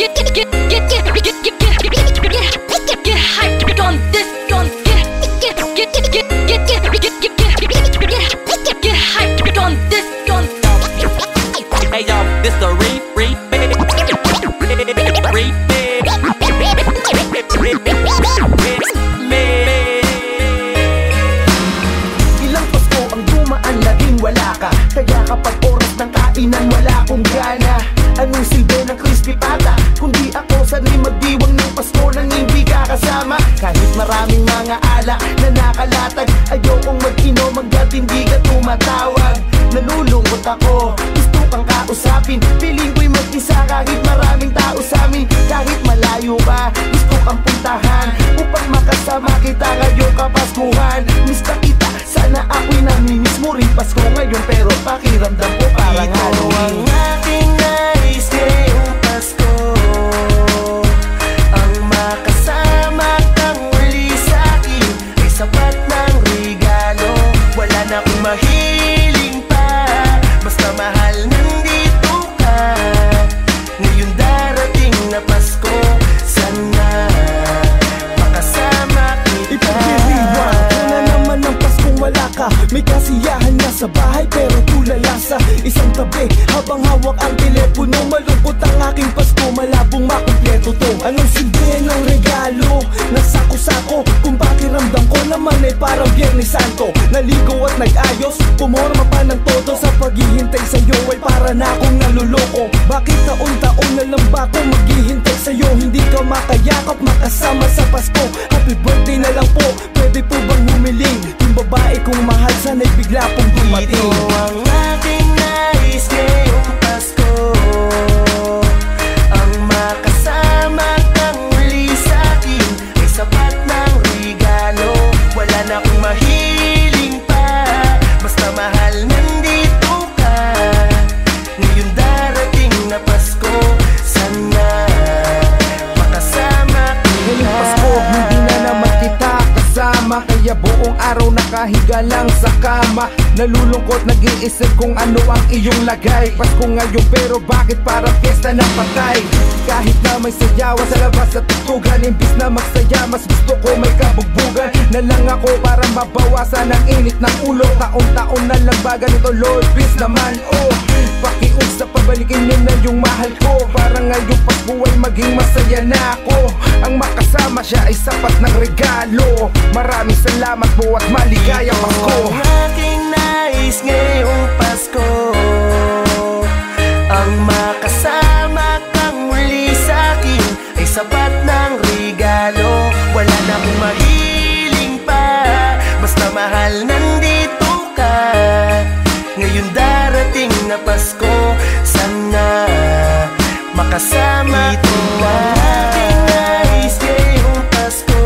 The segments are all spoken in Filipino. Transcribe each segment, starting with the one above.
hyped on this, get hyped on this, Hey yo, this the Ilang Pasko ang dumaan, laging wala ka. Kaya kapag oras ng kainan, wala akong gana. Anong silbi ng crispy pata? Kundi ako sanay magdiwang ng Pasko nang hindi ka kasama. Kahit maraming mga alak na nakalatag, ayokong mag-inom hanggat hindi ka tumatawag. Nalulungkot ako, gusto kang kausapin. Piling ko'y mag-isa kahit maraming tao sa'min. Kahit malayo ka, gusto kang puntahan upang makasama kita ngayong Kapaskuhan. Miss na kita, sana ako'y namimiss mo rin Pasko ngayon, pero pakiramdam ko parang Halloween. Ang aking nais ngayong Pasko, ang makasama kang muli sa'kin ay sapat ng regalo. Wala na akong mahiling pa, basta mahal nandito ka. Ngayon darating na Pasko, sana makasama kita. Ipagdiriwang ko na naman ang Paskong wala ka. May kasiyahan na sa bahay pero tulala sa isang tabi habang hawak ang telepono. Malungkot ang aking Pasko, malabong makumpleto to. Anong silbi ng regalo? Nasa sako-sako, kung pakiramdam ko naman ay parang Biyernes Santo. Naligo at nag-ayos, pumorma pa ng todo. Sa paghihintay sa'yo ay para na akong naluloko. Bakit taon-taon na lang ba ako maghihintay sa'yo? Hindi ka makayakap, makasama sa Pasko. Happy birthday na lang po, pwede po bang humiling? Yung babae kong mahal, sana'y bigla pong dumating. Ito ang aking nais ngayong Pasko, ang makasama kang muli sa'kin ay sapat ng regalo. Wala na akong mahiling pa, basta mahal nandito ka. Ngayon darating na Pasko, sana makasama kita. Ngayong Pasko, hindi na naman kita kasama, kaya buong araw nakahiga lang sa kama. Nalulungkot, nag-iisip kung ano ang iyong lagay. Pasko ngayon pero bakit parang fiesta ng patay? Kahit na may sayawan sa labas at tutugan, imbis na magsaya, mas gusto ko may kabugbugan na lang ako para mabawasan ang init ng ulo. Taon-taon na lang ba ganito, Lord, please naman, oh. Pakiusap, pabalikin niyo na yung mahal ko, para ngayong Pasko ay maging masaya na ako. Ang makasama siya ay sapat ng regalo. Maraming salamat po at maligayang Pasko. Ang aking nais ngayong Pasko, ang makasama kang muli sa'kin ay sapat ng regalo. Wala na akong mahiling pa, basta mahal nandito ka. Ngayon darating na Pasko, sana makasama kita. Ang aking nais ngayong Pasko,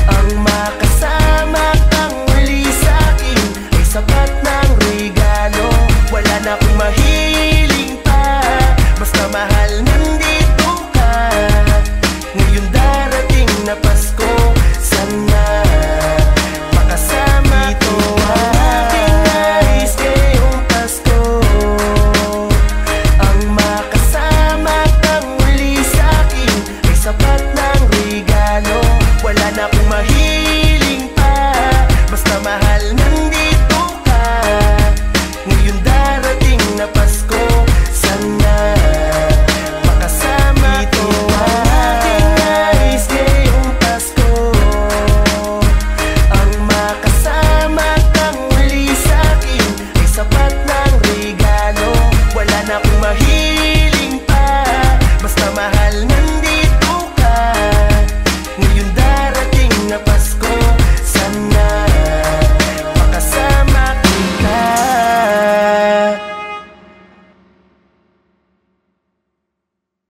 ang makasama kang muli sa'kin ay sapat ng regalo. Wala na akong mahiling